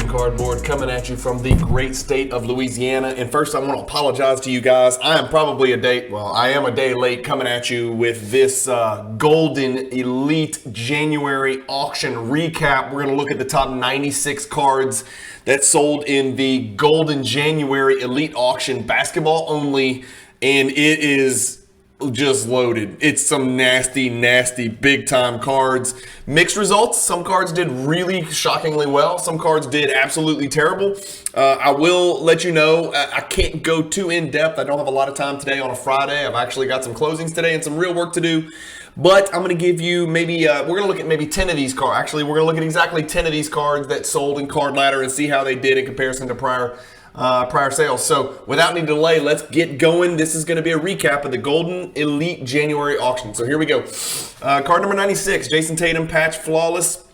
Cajun Cardboard coming at you from the great state of Louisiana. And first, I want to apologize to you guys. I am a day late coming at you with this Golden Elite January auction recap. We're going to look at the top 96 cards that sold in the Golden January Elite Auction, basketball only, and it is just loaded. It's some nasty big time cards. Mixed results. Some cards did really shockingly well. Some cards did absolutely terrible. I will let you know, I can't go too in depth. I don't have a lot of time today on a Friday. I've actually got some closings today and some real work to do. But I'm going to give you maybe, we're going to look at maybe 10 of these cards. Actually, we're going to look at exactly 10 of these cards that sold in Card Ladder and see how they did in comparison to prior sales. So without any delay, let's get going. This is going to be a recap of the Golden Elite January auction. So here we go. Card number 96, Jason Tatum patch flawless,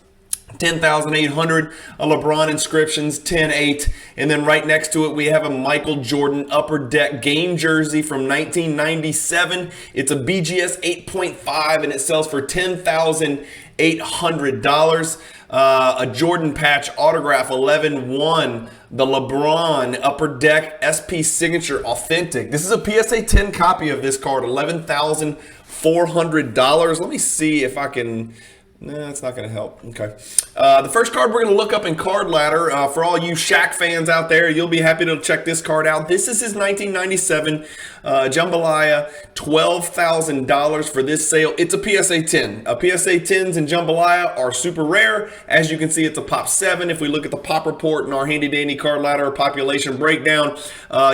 10,800. A LeBron inscriptions, 10-8. And then right next to it, we have a Michael Jordan upper deck game jersey from 1997. It's a BGS 8.5 and it sells for $10,800. A Jordan patch autograph 11-1, the LeBron upper deck SP signature authentic. This is a PSA 10 copy of this card, $11,400. Let me see if I can. Nah, it's not going to help. Okay. The first card we're going to look up in Card Ladder. For all you Shaq fans out there, you'll be happy to check this card out. This is his 1997 Jambalaya, $12,000 for this sale. It's a PSA 10. PSA 10s and Jambalaya are super rare. As you can see, it's a Pop 7. If we look at the Pop Report and our handy-dandy Card Ladder population breakdown,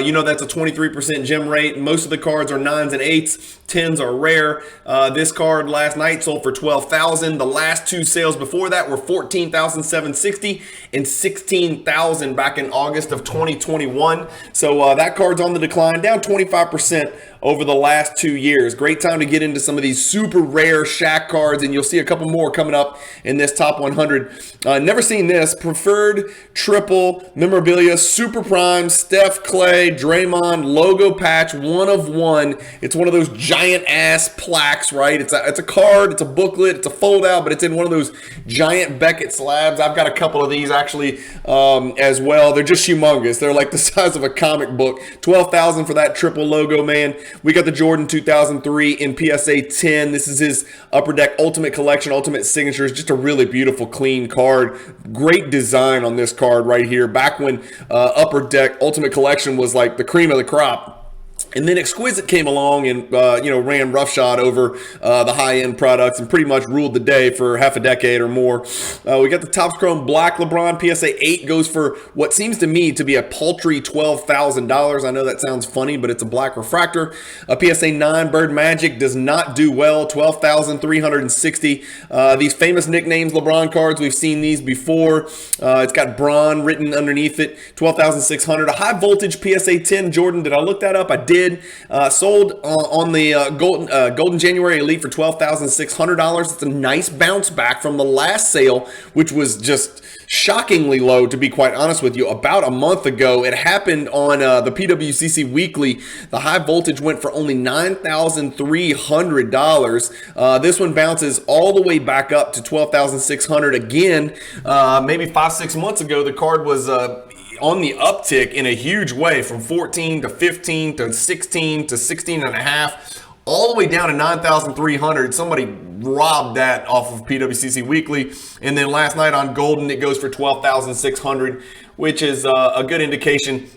you know that's a 23% gem rate. Most of the cards are 9s and 8s. 10s are rare. This card last night sold for $12,000. The last two sales before that were $14,760 and $16,000 back in August of 2021. So that card's on the decline, down 25% over the last 2 years. Great time to get into some of these super rare Shaq cards, and you'll see a couple more coming up in this top 100. Never seen this. Preferred triple memorabilia, super prime, Steph, Clay, Draymond, logo patch, 1 of 1. It's one of those giant ass plaques, right? It's a card, it's a booklet, it's a fold out, but it's in one of those giant Beckett slabs. I've got a couple of these actually as well. They're just humongous. They're like the size of a comic book. $12,000 for that triple logo, man. We got the Jordan 2003 in PSA 10. This is his Upper Deck Ultimate Collection, Ultimate Signatures. Just a really beautiful, clean card. Great design on this card right here. Back when Upper Deck Ultimate Collection was like the cream of the crop. And then Exquisite came along and, ran roughshod over the high-end products and pretty much ruled the day for half a decade or more. We got the Topps Chrome Black LeBron. PSA 8 goes for what seems to me to be a paltry $12,000. I know that sounds funny, but it's a black refractor. A PSA 9 Bird Magic does not do well, $12,360. These famous nicknames LeBron cards, we've seen these before. It's got Bron written underneath it, $12,600. A high voltage PSA 10 Jordan. Did I look that up? I did. Sold on the Golden January Elite for $12,600. It's a nice bounce back from the last sale, which was just shockingly low, to be quite honest with you. About a month ago, it happened on the PWCC Weekly. The high voltage went for only $9,300. This one bounces all the way back up to $12,600 again. Maybe 5-6 months ago, the card was on the uptick in a huge way from 14 to 15 to 16 to 16 and a half, all the way down to 9,300. Somebody robbed that off of PWCC Weekly. And then last night on Golden, it goes for 12,600, which is a good indication.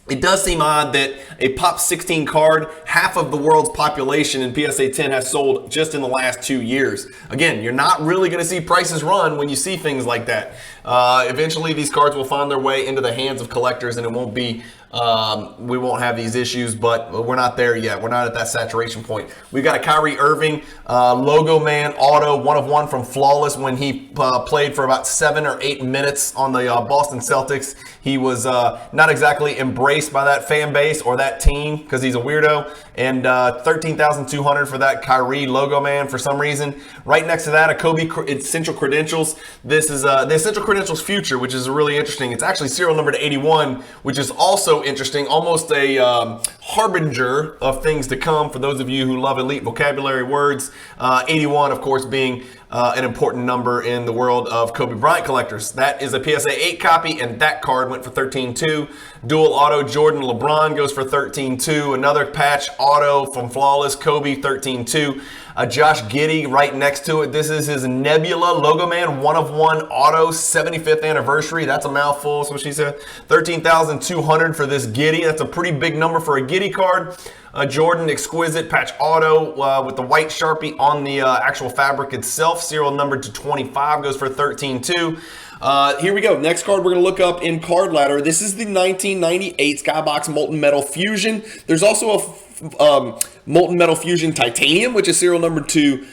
It does seem odd that a Pop 16 card, half of the world's population in PSA 10 has sold just in the last 2 years. Again, you're not really going to see prices run when you see things like that. Eventually, these cards will find their way into the hands of collectors, and it won't be we won't have these issues, but we're not there yet. We're not at that saturation point. We've got a Kyrie Irving logo man auto, 1 of 1 from Flawless when he played for about 7 or 8 minutes on the Boston Celtics. He was not exactly embraced by that fan base or that team because he's a weirdo. And $13,200 for that Kyrie logo man for some reason. Right next to that, a Kobe Essential Credentials. This is the Essential Credentials Future, which is really interesting. It's actually serial number to 81, which is also interesting. Almost a harbinger of things to come for those of you who love elite vocabulary words. 81, of course, being an important number in the world of Kobe Bryant collectors. That is a PSA 8 copy, and that card went for $13.2. Dual auto Jordan LeBron goes for $13.2. Another patch auto from Flawless Kobe, $13.2. Josh Giddey right next to it. This is his Nebula Logo Man 1/1 auto 75th anniversary. That's a mouthful, so she said. $13,200 for this Giddey. That's a pretty big number for a Giddey card. Jordan Exquisite patch auto with the white Sharpie on the actual fabric itself. Serial numbered to 25 goes for $13.2. Here we go. Next card we're going to look up in Card Ladder. This is the 1998 Skybox Molten Metal Fusion. There's also a Molten Metal Fusion Titanium, which is serial number to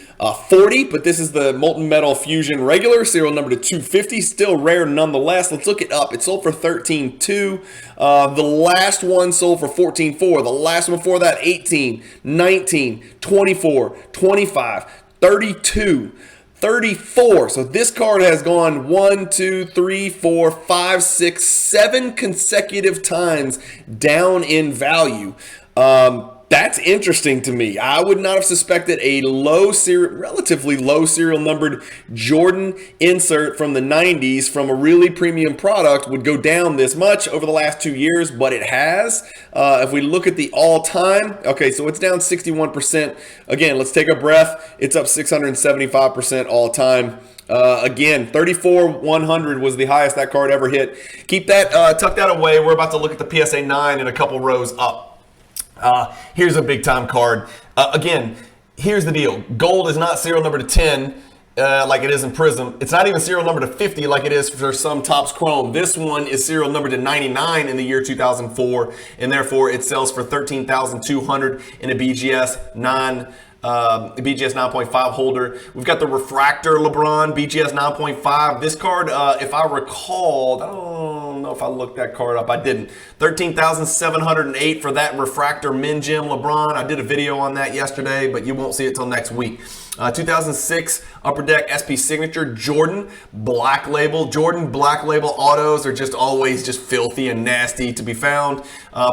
40, but this is the Molten Metal Fusion Regular, serial number to 250. Still rare nonetheless. Let's look it up. It sold for $13.2. The last one sold for $14.4. The last one before that, 18, 19, 24, 25, 32. 34. So this card has gone 1, 2, 3, 4, 5, 6, 7 consecutive times down in value. That's interesting to me. I would not have suspected a relatively low serial numbered Jordan insert from the 90s from a really premium product would go down this much over the last 2 years, but it has. If we look at the all-time, okay, so it's down 61%. Again, let's take a breath. It's up 675% all-time. Again, 34,100 was the highest that card ever hit. Keep that, tuck that away. We're about to look at the PSA 9 in a couple rows up. Here's a big time card. Again, here's the deal. Gold is not serial number to 10 like it is in Prism. It's not even serial number to 50 like it is for some Topps Chrome. This one is serial number to 99 in the year 2004, and therefore it sells for $13,200 in a BGS 9.5 holder. We've got the Refractor LeBron BGS 9.5. This card, if I recall, I don't know if I looked that card up. I didn't. $13,708 for that Refractor Min Gem LeBron. I did a video on that yesterday, but you won't see it till next week. 2006 Upper Deck SP Signature Jordan Black Label. Jordan Black Label autos are just always just filthy and nasty to be found.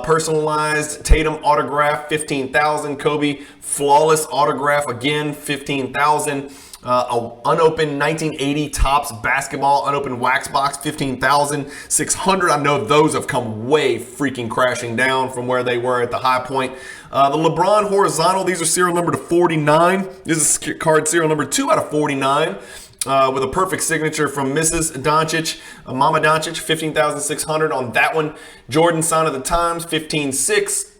Personalized Tatum autograph, $15,000. Kobe Flawless autograph, again, $15,000. Unopened 1980 Topps basketball unopened wax box, $15,600. I know those have come way freaking crashing down from where they were at the high point. The LeBron horizontal, these are serial number to 49. This is card serial number 2 out of 49. With a perfect signature from Mrs. Doncic, Mama Doncic, $15,600 on that one. Jordan Sign of the Times, $15,600.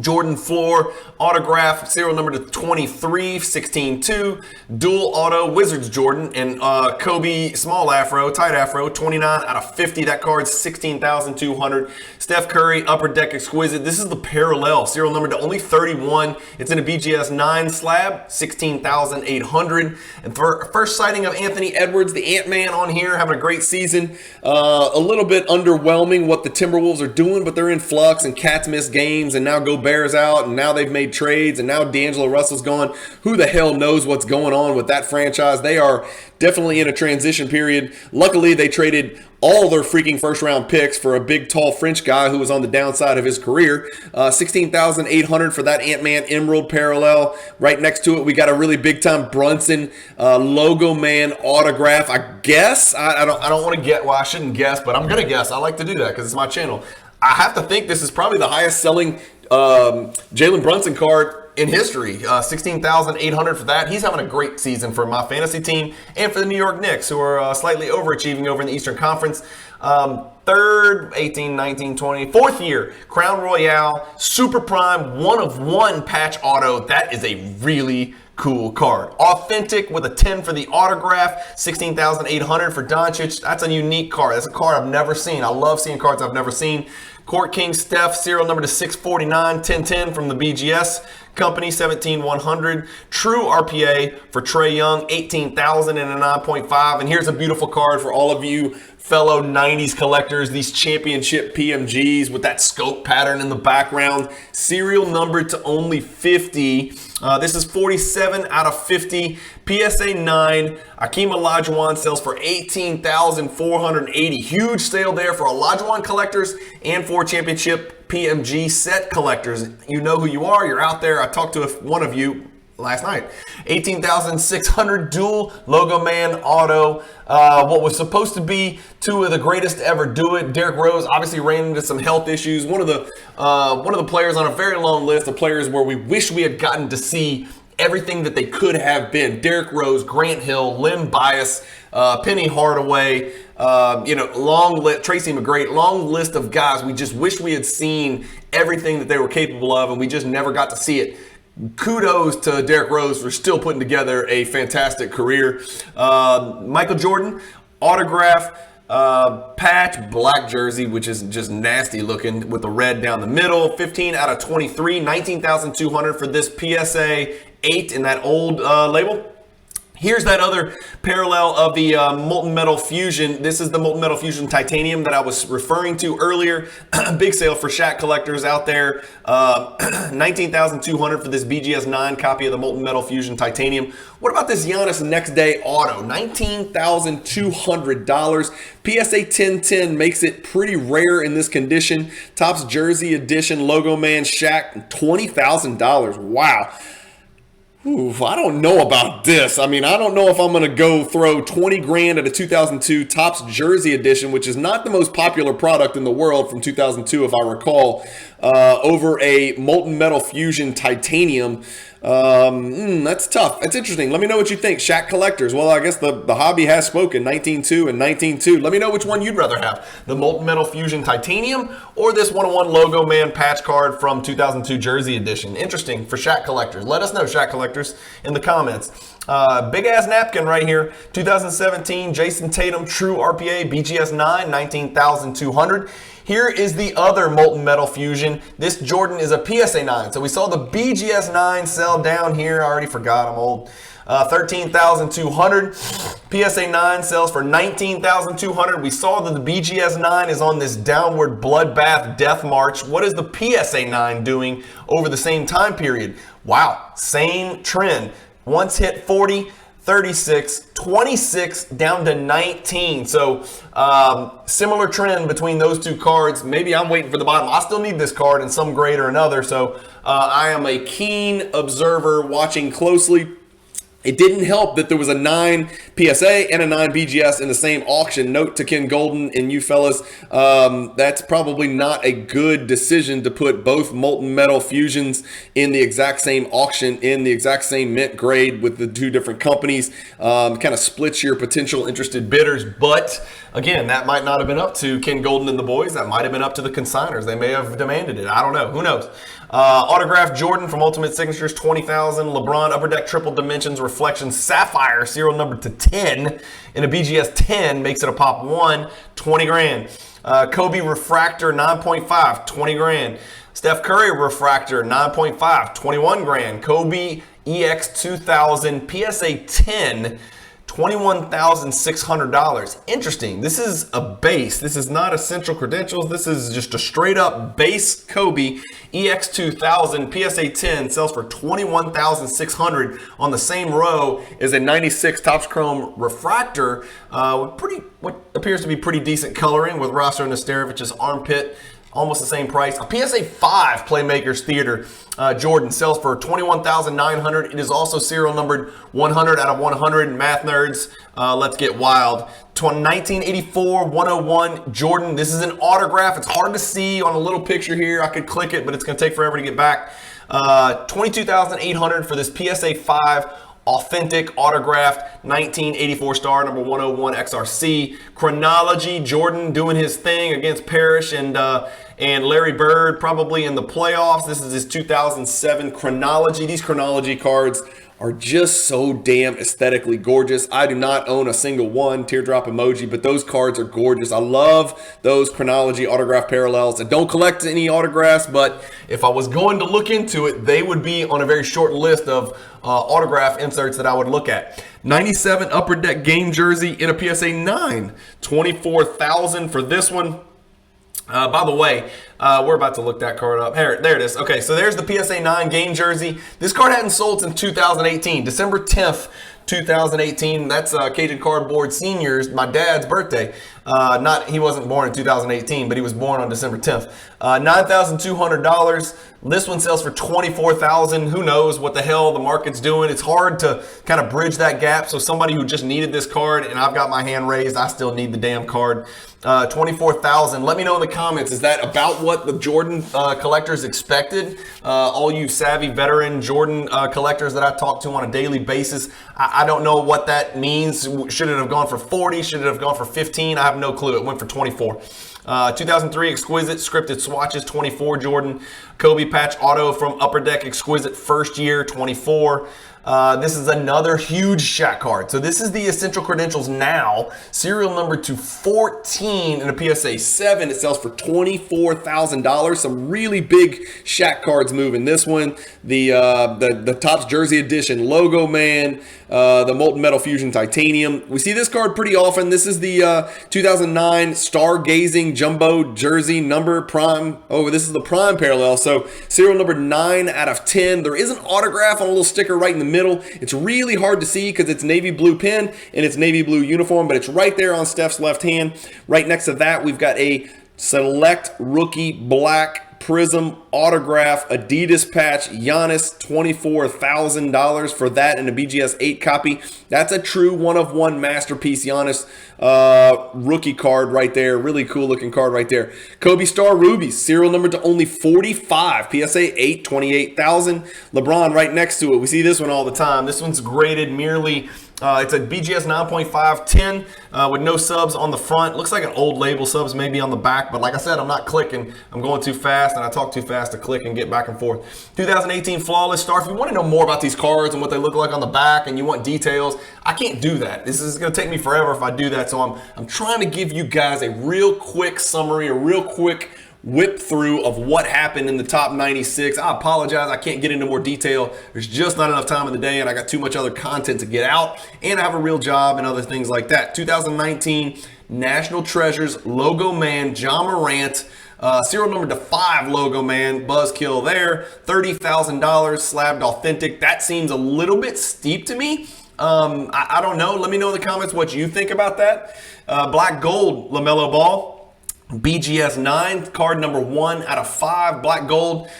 Jordan Floor autograph, serial number to 23, $16,200. Dual auto Wizards Jordan and Kobe small afro, tight afro, 29 out of 50. That card's $16,200. Steph Curry Upper Deck Exquisite. This is the parallel, serial number to only 31. It's in a BGS 9 slab, $16,800. And for first sighting of Anthony Edwards, the Ant-Man on here, having a great season. A little bit underwhelming what the Timberwolves are doing, but they're in flux and Cats miss games and now go Bears out, and now they've made trades, and now D'Angelo Russell's gone. Who the hell knows what's going on with that franchise? They are definitely in a transition period. Luckily, they traded all their freaking first-round picks for a big, tall French guy who was on the downside of his career. $16,800 for that Ant-Man Emerald parallel. Right next to it, we got a really big-time Brunson Logo Man autograph. I guess I don't want to get. Well, I shouldn't guess, but I'm gonna guess. I like to do that because it's my channel. I have to think this is probably the highest-selling Jalen Brunson card in history. $16,800 for that. He's having a great season for my fantasy team and for the New York Knicks, who are slightly overachieving over in the Eastern Conference. Third, 18, 19, 20, fourth year, Crown Royale, Super Prime, 1/1 patch auto. That is a really cool card. Authentic with a 10 for the autograph, $16,800 for Doncic. That's a unique card. That's a card I've never seen. I love seeing cards I've never seen. Court King Steph, serial number to 649, 1010 from the BGS Company, 17,100. True RPA for Trae Young, 18,000 and a 9.5. And here's a beautiful card for all of you fellow 90s collectors, these championship PMGs with that scope pattern in the background. Serial number to only 50. This is 47 out of 50. PSA 9. Akeem Olajuwon sells for $18,480. Huge sale there for Olajuwon collectors and for championship PMG set collectors. You know who you are. You're out there. I talked to one of you last night. 18,600 dual logo man auto. What was supposed to be two of the greatest to ever do it. Derrick Rose obviously ran into some health issues. One of the players on a very long list of players where we wish we had gotten to see everything that they could have been. Derrick Rose, Grant Hill, Len Bias, Penny Hardaway, Tracy McGrady, long list of guys. We just wish we had seen everything that they were capable of, and we just never got to see it. Kudos to Derrick Rose for still putting together a fantastic career. Michael Jordan, autograph, patch, black jersey, which is just nasty looking with the red down the middle. 15 out of 23, 19,200 for this PSA 8 in that old label. Here's that other parallel of the Molten Metal Fusion. This is the Molten Metal Fusion Titanium that I was referring to earlier. Big sale for Shaq collectors out there. 19,200 for this BGS 9 copy of the Molten Metal Fusion Titanium. What about this Giannis Next Day Auto? $19,200. PSA 1010 makes it pretty rare in this condition. Topps Jersey Edition Logo Man Shaq, $20,000. Wow. Ooh, I don't know about this. I mean, I don't know if I'm going to go throw 20 grand at a 2002 Topps Jersey Edition, which is not the most popular product in the world from 2002, if I recall, over a Molten Metal Fusion Titanium. That's tough. That's interesting. Let me know what you think. Shaq collectors. Well, I guess the hobby has spoken. 19.2 and 19.2. Let me know which one you'd rather have. The Molten Metal Fusion Titanium or this 101 Logo Man patch card from 2002 Jersey Edition. Interesting for Shaq collectors. Let us know, Shaq collectors, in the comments. Big ass napkin right here. 2017 Jason Tatum True RPA BGS 9, 19,200. Here is the other Molten Metal Fusion. This Jordan is a PSA 9. So we saw the BGS 9 sell down here. I already forgot, I'm old. 13,200. PSA 9 sells for 19,200. We saw that the BGS 9 is on this downward bloodbath death march. What is the PSA 9 doing over the same time period? Wow, same trend. Once hit 40, 36, 26, down to 19. So similar trend between those two cards. Maybe I'm waiting for the bottom. I still need this card in some grade or another. So I am a keen observer watching closely. It didn't help that there was a 9 PSA and a 9 BGS in the same auction. Note to Ken Golden and you fellas, that's probably not a good decision to put both Molten Metal Fusions in the exact same auction, in the exact same mint grade with the two different companies. Kind of splits your potential interested bidders. But again, that might not have been up to Ken Golden and the boys. That might have been up to the consigners. They may have demanded it. I don't know. Who knows? Autograph Jordan from Ultimate Signatures, 20,000. Lebron Upper Deck Triple Dimensions Reflection Sapphire, serial number to 10 in a BGS 10, makes it a pop 1, 20 grand. Kobe Refractor 9.5, 20 grand. Steph Curry Refractor 9.5, 21 grand. Kobe EX 2000 PSA 10, $21,600. Interesting. This is a base. This is not Essential Credentials. This is just a straight up base Kobe EX 2000 PSA 10 sells for $21,600 on the same row as a 96 Topps Chrome Refractor with what appears to be pretty decent coloring with Roster Nesterovich's armpit. Almost the same price. A PSA 5 Playmakers Theater Jordan sells for $21,900. It is also serial numbered 100 out of 100. Math nerds, let's get wild. 1984 101 Jordan. This is an autograph. It's hard to see on a little picture here. I could click it, but it's going to take forever to get back. 22,800 for this PSA 5 authentic autographed 1984 star number 101 XRC. Chronology Jordan doing his thing against Parrish and Larry Bird probably in the playoffs. This is his 2007 Chronology. These Chronology cards are just so damn aesthetically gorgeous. I do not own a single one, teardrop emoji, but those cards are gorgeous. I love those Chronology autograph parallels. I don't collect any autographs, but if I was going to look into it, they would be on a very short list of autograph inserts that I would look at. 97 Upper Deck game jersey in a PSA 9, 24,000 for this one. By the way, we're about to look that card up. There it is. Okay, so there's the PSA 9 game jersey. This card hadn't sold since 2018, December 10th, 2018. That's Cajun Cardboard Seniors, my dad's birthday. He wasn't born in 2018, but he was born on December 10th. $9,200. This one sells for $24,000. Who knows what the hell the market's doing? It's hard to kind of bridge that gap. So somebody who just needed this card, and I've got my hand raised, I still need the damn card. $24,000. Let me know in the comments, is that about what the Jordan collectors expected? All you savvy veteran Jordan collectors that I talk to on a daily basis, I don't know what that means. Should it have gone for 40? Should it have gone for 15? I have no clue. It went for 24. 2003 Exquisite Scripted Swatches, 24 Jordan. Kobe Patch Auto from Upper Deck Exquisite first year, 24. This is another huge Shaq card. So this is the Essential Credentials now, serial number to 14 in a PSA 7. It sells for $24,000. Some really big Shaq cards moving. This one, the Topps Jersey Edition Logo Man, the Molten Metal Fusion Titanium. We see this card pretty often. This is the 2009 Stargazing Jumbo Jersey number prime. Oh, this is the prime parallel. So serial number 9 out of 10. There is an autograph on a little sticker right in the middle. It's really hard to see because it's navy blue pen and it's navy blue uniform, but it's right there on Steph's left hand. Right next to that, we've got a select rookie black Prism autograph Adidas patch Giannis, $24,000 for that in a BGS 8 copy. That's a true one-of-one masterpiece Giannis rookie card right there. Really cool looking card right there. Kobe Star Rubies, serial number to only 45. PSA 8, $28,000. LeBron right next to it. We see this one all the time. This one's graded merely it's a BGS 9.5 10 with no subs on the front. Looks like an old label, subs maybe on the back, but like I said, I'm not clicking. I'm going too fast and I talk too fast to click and get back and forth. 2018 Flawless Star. If you want to know more about these cards and what they look like on the back and you want details, I can't do that. This is going to take me forever if I do that. So I'm trying to give you guys a real quick summary, a real quick whip through of what happened in the top 96. I apologize, I can't get into more detail. There's just not enough time in the day and I got too much other content to get out, and I have a real job and other things like that. 2019 National Treasures Logo Man Ja Morant, serial number to 5 Logo Man, buzzkill there. $30,000 slabbed authentic. That seems a little bit steep to me. I don't know. Let me know in the comments what you think about that. Black Gold LaMelo Ball, BGS 9, card number 1 out of 5, black gold.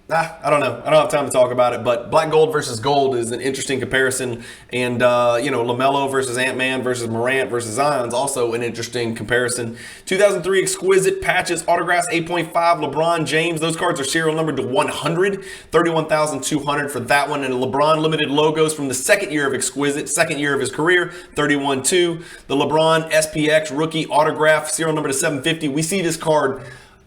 I don't know. I don't have time to talk about it, but black gold versus gold is an interesting comparison. And, LaMelo versus Ant-Man versus Morant versus Zion's also an interesting comparison. 2003 Exquisite Patches Autographs 8.5 LeBron James. Those cards are serial numbered to 100. $31,200 for that one. And LeBron Limited Logos from the second year of Exquisite, second year of his career, $31,200. The LeBron SPX Rookie Autograph, serial number to 750. We see this card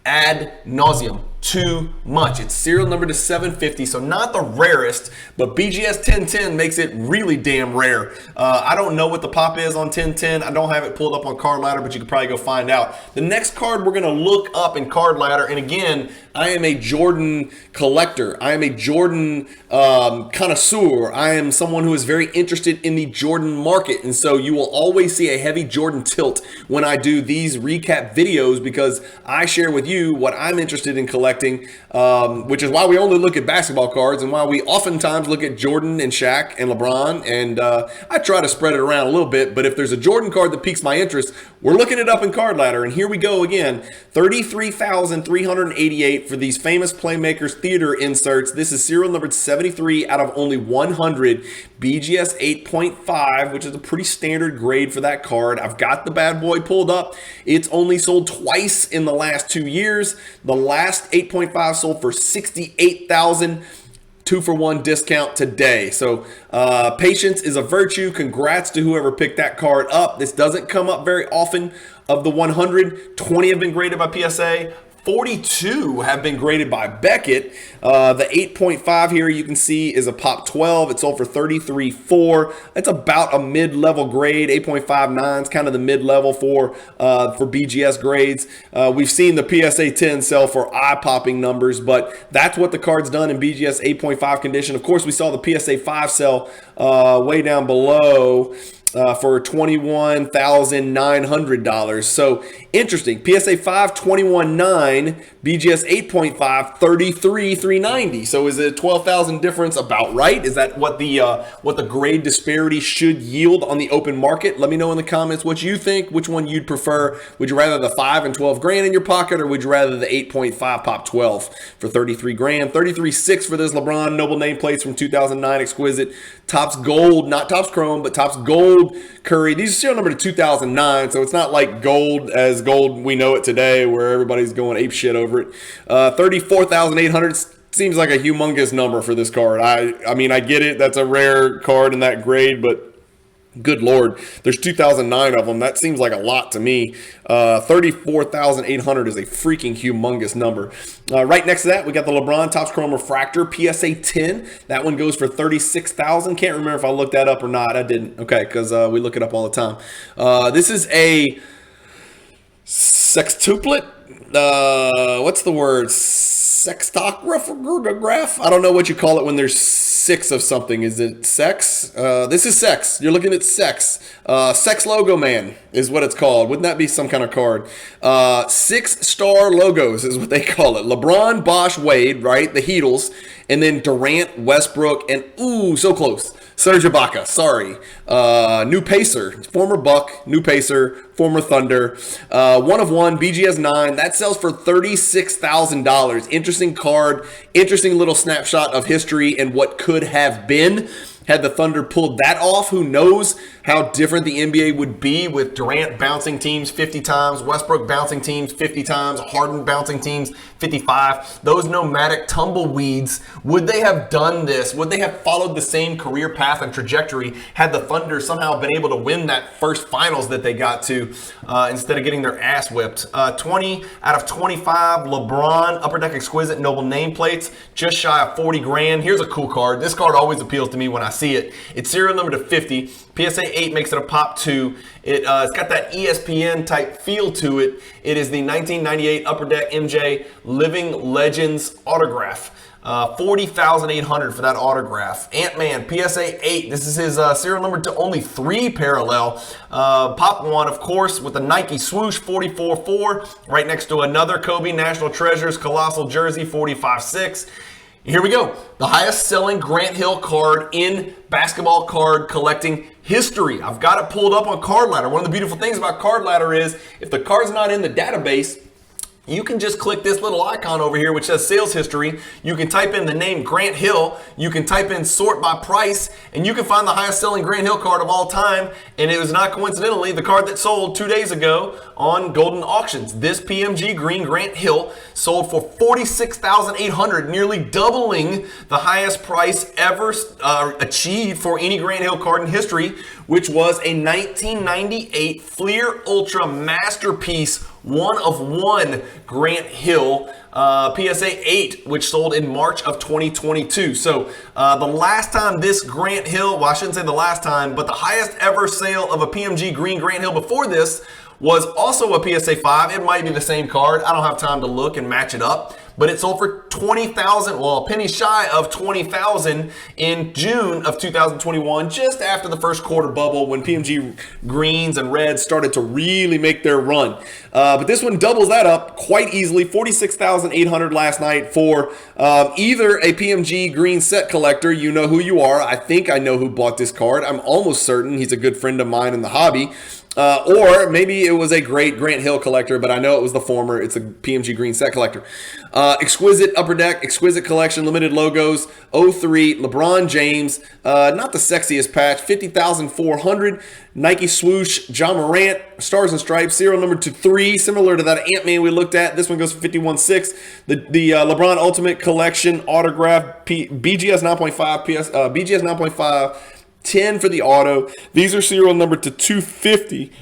ad nauseum. Too much. It's serial number to 750, so not the rarest, but BGS 1010 makes it really damn rare. I don't know what the pop is on 1010. I don't have it pulled up on Card Ladder, but you could probably go find out. The next card we're going to look up in Card Ladder, and again, I am a Jordan collector. I am a Jordan connoisseur. I am someone who is very interested in the Jordan market, and so you will always see a heavy Jordan tilt when I do these recap videos because I share with you what I'm interested in collecting. Which is why we only look at basketball cards and why we oftentimes look at Jordan and Shaq and LeBron. And I try to spread it around a little bit. But if there's a Jordan card that piques my interest, we're looking it up in Card Ladder. And here we go again. $33,388 for these famous Playmakers Theater inserts. This is serial numbered 73 out of only 100. BGS 8.5, which is a pretty standard grade for that card. I've got the bad boy pulled up. It's only sold twice in the last 2 years. The last 8.5 sold for $68,000. 2-for-1 discount today. So patience is a virtue. Congrats to whoever picked that card up. This doesn't come up very often. Of the 100, 20 have been graded by PSA. 42 have been graded by Beckett. The 8.5 here you can see is a Pop 12. It sold for $33,400. It's about a mid-level grade. 8.59 is kind of the mid-level for BGS grades. We've seen the PSA 10 sell for eye-popping numbers, but that's what the card's done in BGS 8.5 condition. Of course, we saw the PSA 5 sell way down below. for $21,900. So interesting. PSA 5, 21.9, BGS 8.5, 33,390. So is it a 12,000 difference about right? Is that what the grade disparity should yield on the open market? Let me know in the comments what you think, which one you'd prefer. Would you rather the 5 and 12 grand in your pocket, or would you rather the 8.5 pop 12 for 33 grand? 33.6 for this LeBron Noble nameplates from 2009 exquisite. Topps gold, not Topps chrome, but Topps gold Curry. These are serial number to 2009, so it's not like gold as gold we know it today, where everybody's going ape shit over it. 34,800 seems like a humongous number for this card. I mean, I get it. That's a rare card in that grade, but good Lord, there's 2009 of them. That seems like a lot to me. 34,800 is a freaking humongous number. Right next to that, we got the LeBron Topps Chrome Refractor PSA 10. That one goes for 36,000. Can't remember if I looked that up or not. I didn't. Okay, because we look it up all the time. This is a sextuplet. What's the word? Sextograph? I don't know what you call it when there's 6 of something. Is it sex? This is sex. You're looking at sex. Sex Logo Man is what it's called. Wouldn't that be some kind of card? 6-star logos is what they call it. LeBron, Bosh, Wade, right? The Heatles. And then Durant, Westbrook, and ooh, so close. Serge Ibaka, sorry. New Pacer, former Buck, new Pacer, former Thunder. 1 of 1, BGS 9. That sells for $36,000. Interesting card, interesting little snapshot of history and what could have been. Had the Thunder pulled that off, who knows how different the NBA would be with Durant bouncing teams 50 times, Westbrook bouncing teams 50 times, Harden bouncing teams 55. Those nomadic tumbleweeds, would they have done this? Would they have followed the same career path and trajectory had the Thunder somehow been able to win that first finals that they got to instead of getting their ass whipped? 20 out of 25 LeBron Upper Deck Exquisite Noble nameplates, just shy of 40 grand. Here's a cool card. This card always appeals to me when I see it. It's serial number to 50. PSA 8 makes it a pop 2. It's got that ESPN type feel to it. It is the 1998 Upper Deck MJ Living Legends autograph. 40,800 for that autograph. Ant-Man, PSA 8. This is his serial number to only 3 parallel. Pop 1, of course, with the Nike swoosh, 44.4. Right next to another Kobe National Treasures Colossal Jersey, 45.6. Here we go. The highest selling Grant Hill card in basketball card collecting history. I've got it pulled up on Card Ladder. One of the beautiful things about Card Ladder is if the card's not in the database, you can just click this little icon over here which says sales history. You can type in the name Grant Hill. You can type in sort by price, and you can find the highest selling Grant Hill card of all time. And it was not coincidentally the card that sold 2 days ago on Golden Auctions. This PMG Green Grant Hill sold for $46,800, nearly doubling the highest price ever achieved for any Grant Hill card in history, which was a 1998 Fleer Ultra Masterpiece 1 of 1 Grant Hill PSA 8, which sold in March of 2022. So the last time this Grant Hill, well, I shouldn't say the last time, but the highest ever sale of a PMG Green Grant Hill before this was also a PSA 5. It might be the same card. I don't have time to look and match it up, but it sold for $20,000, well, a penny shy of $20,000 in June of 2021, just after the first quarter bubble when PMG greens and reds started to really make their run. But this one doubles that up quite easily, $46,800 last night for either a PMG green set collector. You know who you are. I think I know who bought this card. I'm almost certain he's a good friend of mine in the hobby. Or maybe it was a great Grant Hill collector, but I know it was the former. It's a PMG green set collector. Exquisite Upper Deck, Exquisite Collection, limited logos, 03, LeBron James, not the sexiest patch, 50,400. Nike swoosh, John Morant, Stars and Stripes, serial number to 3, similar to that Ant-Man we looked at. This one goes for 51.6. The LeBron Ultimate Collection autograph, BGS 9.5, BGS 9.5. 10 for the auto. These are serial number to 250.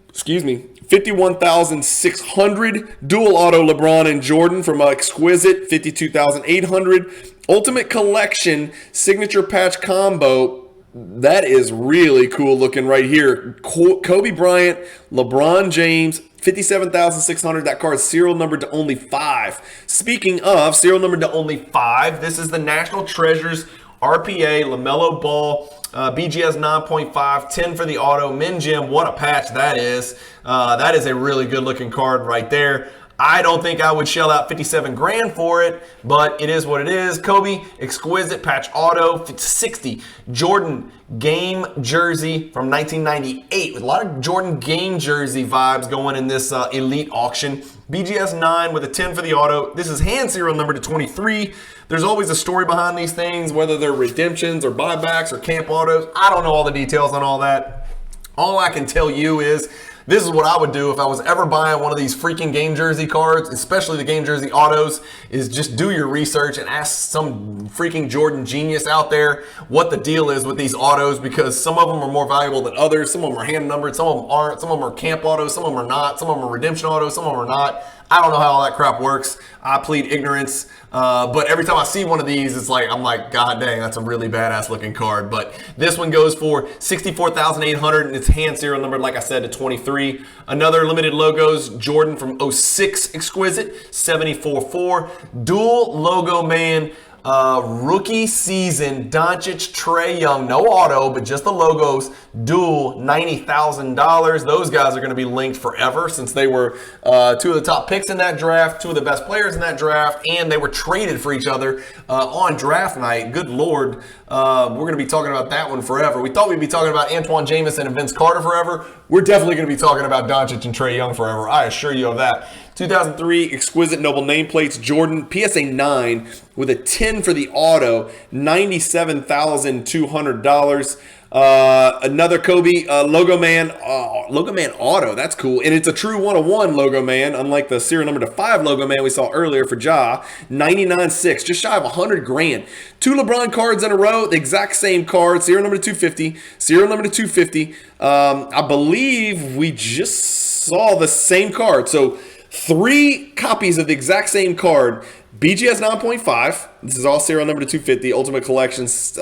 Excuse me. 51,600. Dual auto LeBron and Jordan from Exquisite. 52,800. Ultimate Collection signature patch combo. That is really cool looking right here. Kobe Bryant, LeBron James, 57,600. That card's serial numbered to only 5. Speaking of serial numbered to only 5, this is the National Treasures RPA, LaMelo Ball, BGS 9.5, 10 for the auto. Min Jim, what a patch that is. That is a really good looking card right there. I don't think I would shell out 57 grand for it, but it is what it is. Kobe, exquisite patch auto, 60. Jordan game jersey from 1998 with a lot of Jordan game jersey vibes going in this elite auction. BGS 9 with a 10 for the auto. This is hand serial number to 23. There's always a story behind these things, whether they're redemptions or buybacks or camp autos. I don't know all the details on all that. All I can tell you is this is what I would do if I was ever buying one of these freaking game jersey cards, especially the game jersey autos, is just do your research and ask some freaking Jordan genius out there what the deal is with these autos, because some of them are more valuable than others. Some of them are hand numbered, some of them aren't, some of them are camp autos, some of them are not, some of them are redemption autos, some of them are not. I don't know how all that crap works. I plead ignorance. But every time I see one of these, it's like, I'm like, God dang, that's a really badass looking card. But this one goes for $64,800 and it's hand serial numbered, like I said, to 23. Another limited logos, Jordan from 06 exquisite, 74.4. Dual logo man. Rookie season, Doncic, Trae Young, no auto, but just the logos, dual, $90,000. Those guys are going to be linked forever since they were two of the top picks in that draft, two of the best players in that draft, and they were traded for each other on draft night. Good Lord, we're going to be talking about that one forever. We thought we'd be talking about Antoine Jamison and Vince Carter forever. We're definitely going to be talking about Doncic and Trae Young forever. I assure you of that. 2003 exquisite noble nameplates, Jordan, PSA 9 with a 10 for the auto, $97,200. Another Kobe Logo Man auto. That's cool. And it's a true 101 Logo Man, unlike the serial number to 5 Logo Man we saw earlier for Ja. 99.6, just shy of 100 grand. 2 LeBron cards in a row, the exact same card, serial number to 250, serial number to 250. I believe we just saw the same card. So 3 copies of the exact same card. BGS 9.5. This is all serial number to 250. Ultimate Collections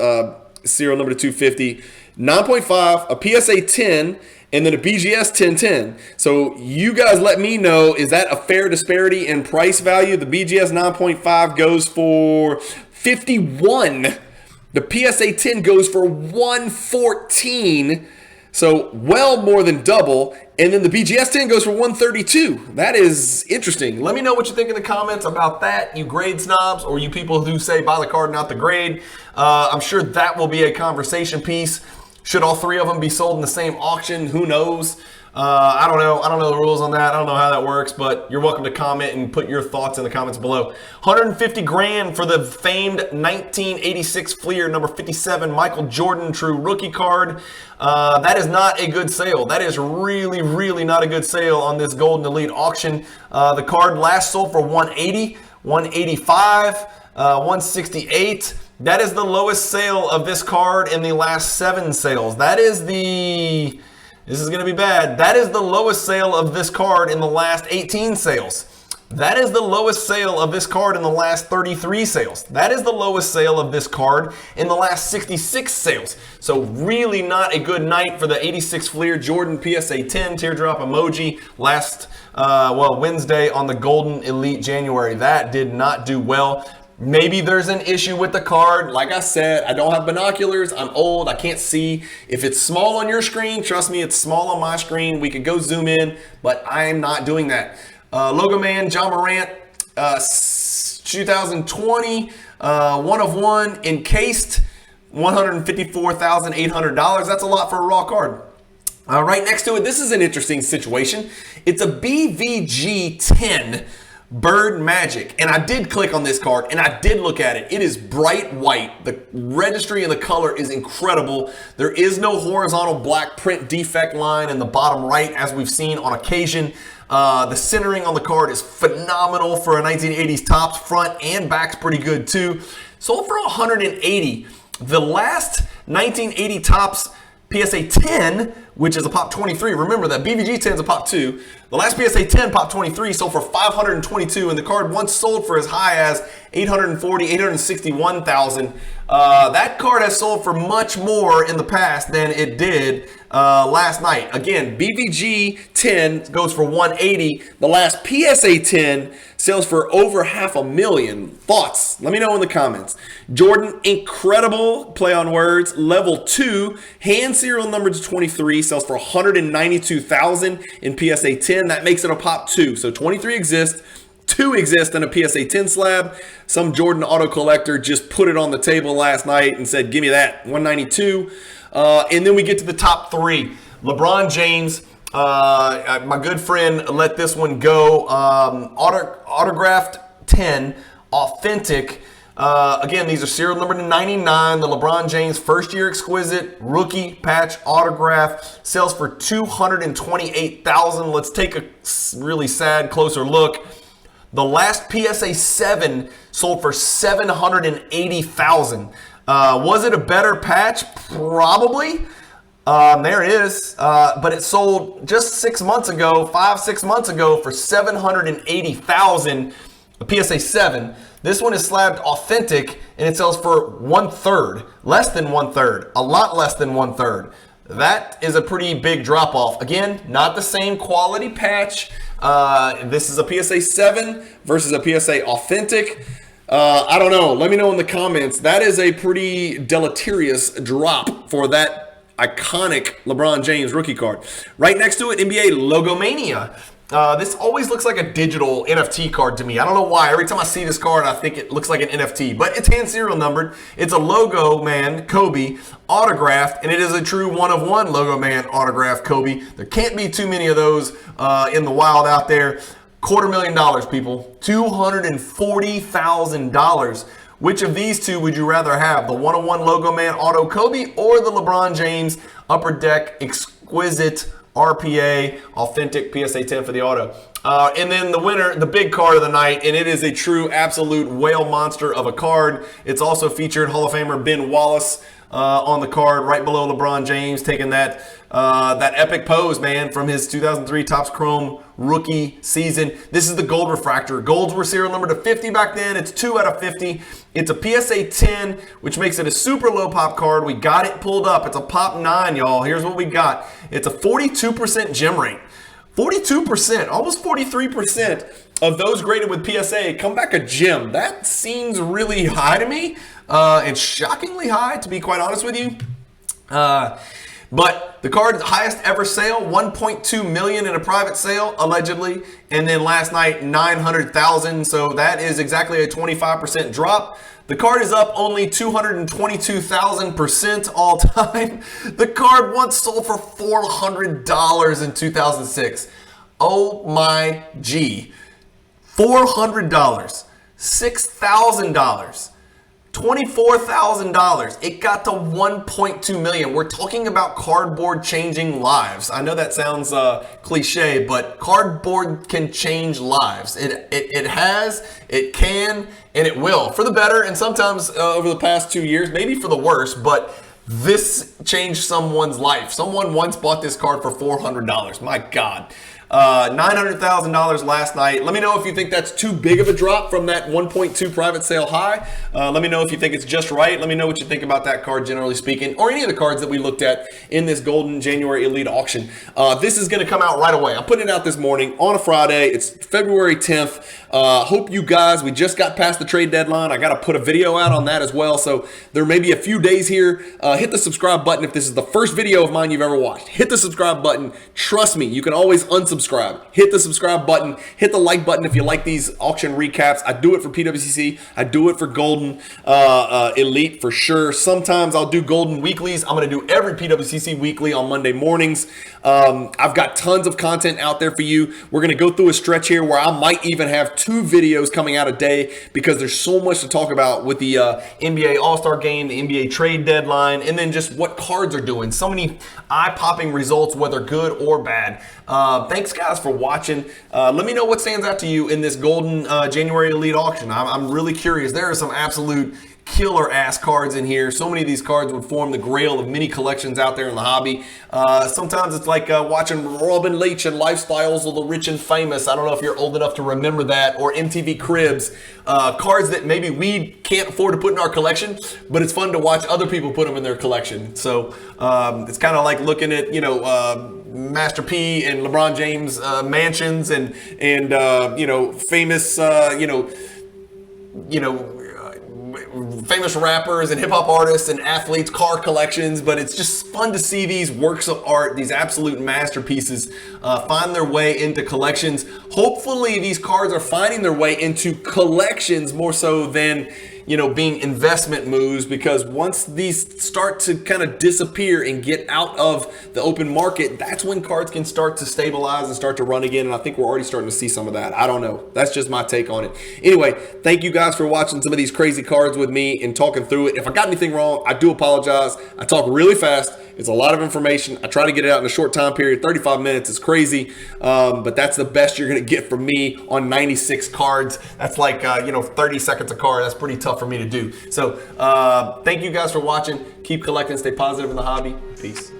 serial number to 250. 9.5, a PSA 10, and then a BGS 1010. So you guys let me know, is that a fair disparity in price value? The BGS 9.5 goes for 51. The PSA 10 goes for 114. So well more than double. And then the BGS 10 goes for 132. That is interesting. Let me know what you think in the comments about that, you grade snobs, or you people who say buy the card, not the grade. I'm sure that will be a conversation piece. Should all 3 of them be sold in the same auction? Who knows? I don't know. I don't know the rules on that. I don't know how that works, but you're welcome to comment and put your thoughts in the comments below. 150 grand for the famed 1986 Fleer number 57 Michael Jordan true rookie card. That is not a good sale. That is really, really not a good sale on this Golden Elite auction. The card last sold for 180, 185, 168. That is the lowest sale of this card in the last 7 sales. This is going to be bad. That is the lowest sale of this card in the last 18 sales. That is the lowest sale of this card in the last 33 sales. That is the lowest sale of this card in the last 66 sales. So really not a good night for the 86 Fleer Jordan PSA 10 teardrop emoji last Wednesday on the Golden Elite January. That did not do well. Maybe there's an issue with the card. Like I said, I don't have binoculars. I'm old. I can't see. If it's small on your screen, trust me, it's small on my screen. We could go zoom in, but I'm not doing that. Logo Man, John Morant, 2020, 1 of 1, encased, $154,800. That's a lot for a raw card. Right next to it, this is an interesting situation. It's a BVG 10. Bird Magic, and I did click on this card and I did look at it. It is bright white. The registry and the color is incredible. There is no horizontal black print defect line in the bottom right as we've seen on occasion. The centering on the card is phenomenal for a 1980s tops. Front and back's pretty good too. Sold for 180. The last 1980 tops PSA 10 which is a pop 23. Remember that BVG 10 is a pop 2. The last PSA 10 pop 23 sold for $522, and the card once sold for as high as $840,000, $861,000. That card has sold for much more in the past than it did last night. Again, BVG 10 goes for $180. The last PSA 10 sells for over $500,000. Thoughts? Let me know in the comments. Jordan, incredible play on words. Level 2, hand serial number to 23, sells for $192,000 in PSA 10. That makes it a pop 2. So 23 exists. 2 exist in a PSA 10 slab. Some Jordan auto collector just put it on the table last night and said, give me that, 192. And then we get to the top 3. LeBron James, my good friend let this one go. Autographed 10, authentic. Again, these are serial number to 99. The LeBron James first year exquisite rookie patch autograph sells for $228,000. Let's take a really sad closer look. The last PSA 7 sold for $780,000. Was it a better patch? Probably. There it is. But it sold just 6 months ago, 5-6 months ago, for $780,000. A PSA 7. This one is slabbed authentic, and it sells for 1/3, less than 1/3, a lot less than 1/3. That is a pretty big drop off. Again, not the same quality patch. This is a PSA 7 versus a PSA authentic. I don't know. Let me know in the comments. That is a pretty deleterious drop for that iconic LeBron James rookie card. Right next to it, NBA Logomania. This always looks like a digital NFT card to me. I don't know why. Every time I see this card, I think it looks like an NFT. But it's hand serial numbered. It's a Logo Man Kobe autographed, and it is a true one-of-one Logo Man autographed Kobe. There can't be too many of those in the wild out there. $250,000, people. $240,000. Which of these two would you rather have? The one-of-one Logo Man Auto Kobe or the LeBron James Upper Deck Exquisite RPA authentic PSA 10 for the auto? And then the winner, the big card of the night, and it is a true absolute whale monster of a card. It's also featured Hall of Famer Ben Wallace on the card right below LeBron James, taking that epic pose, man, from his 2003 Topps Chrome rookie season. This is the gold refractor. Golds were serial number to 50 back then. It's 2 out of 50. It's a PSA 10, which makes it a super low pop card. We got it pulled up. It's a pop 9, y'all. Here's what we got. It's a 42% gem rate. 42%, almost 43% of those graded with PSA come back a gem. That seems really high to me, and shockingly high, to be quite honest with you. But the card's highest ever sale, $1.2 million in a private sale, allegedly. And then last night, $900,000. So that is exactly a 25% drop. The card is up only 222,000% all time. The card once sold for $400 in 2006. Oh my G. $400, $6,000. $24,000. It got to $1.2 million. We're talking about cardboard changing lives. I know that sounds cliche, but cardboard can change lives. It has, it can, and it will. For the better, and sometimes over the past 2 years, maybe for the worse, but this changed someone's life. Someone once bought this card for $400. My God. $900,000 last night. Let me know if you think that's too big of a drop from that 1.2 private sale high. Let me know if you think it's just right. Let me know what you think about that card, generally speaking, or any of the cards that we looked at in this Golden January Elite Auction. This is going to come out right away. I'm putting it out this morning on a Friday. It's February 10th. Hope you guys, we just got past the trade deadline. I got to put a video out on that as well. So there may be a few days here. Hit the subscribe button if this is the first video of mine you've ever watched. Hit the subscribe button. Trust me, you can always unsubscribe. Hit the subscribe button. Hit the like button if you like these auction recaps. I do it for PWCC. I do it for Golden Elite for sure. Sometimes I'll do Golden Weeklies. I'm going to do every PWCC Weekly on Monday mornings. I've got tons of content out there for you. We're going to go through a stretch here where I might even have 2 videos coming out a day because there's so much to talk about with the NBA All-Star Game, the NBA trade deadline, and then just what cards are doing. So many eye-popping results, whether good or bad. Thanks, guys, for watching. Let me know what stands out to you in this Golden January Elite Auction. I'm really curious. There are some absolute killer ass cards in here. So many of these cards would form the grail of many collections out there in the hobby. Sometimes it's like watching Robin Leach and Lifestyles of the Rich and Famous. I don't know if you're old enough to remember that, or MTV Cribs. Cards that maybe we can't afford to put in our collection, but it's fun to watch other people put them in their collection. So it's kind of like looking at, you know, Master P and LeBron James mansions and you know, famous famous rappers and hip hop artists and athletes, car collections. But it's just fun to see these works of art, these absolute masterpieces, find their way into collections. Hopefully these cards are finding their way into collections more so than, you know, being investment moves, because once these start to kind of disappear and get out of the open market, that's when cards can start to stabilize and start to run again. And I think we're already starting to see some of that. I don't know. That's just my take on it. Anyway, thank you guys for watching some of these crazy cards with me and talking through it. If I got anything wrong, I do apologize. I talk really fast. It's a lot of information. I try to get it out in a short time period. 35 minutes is crazy, but that's the best you're going to get from me on 96 cards. That's like, 30 seconds a card. That's pretty tough for me to do. So thank you guys for watching. Keep collecting. Stay positive in the hobby. Peace.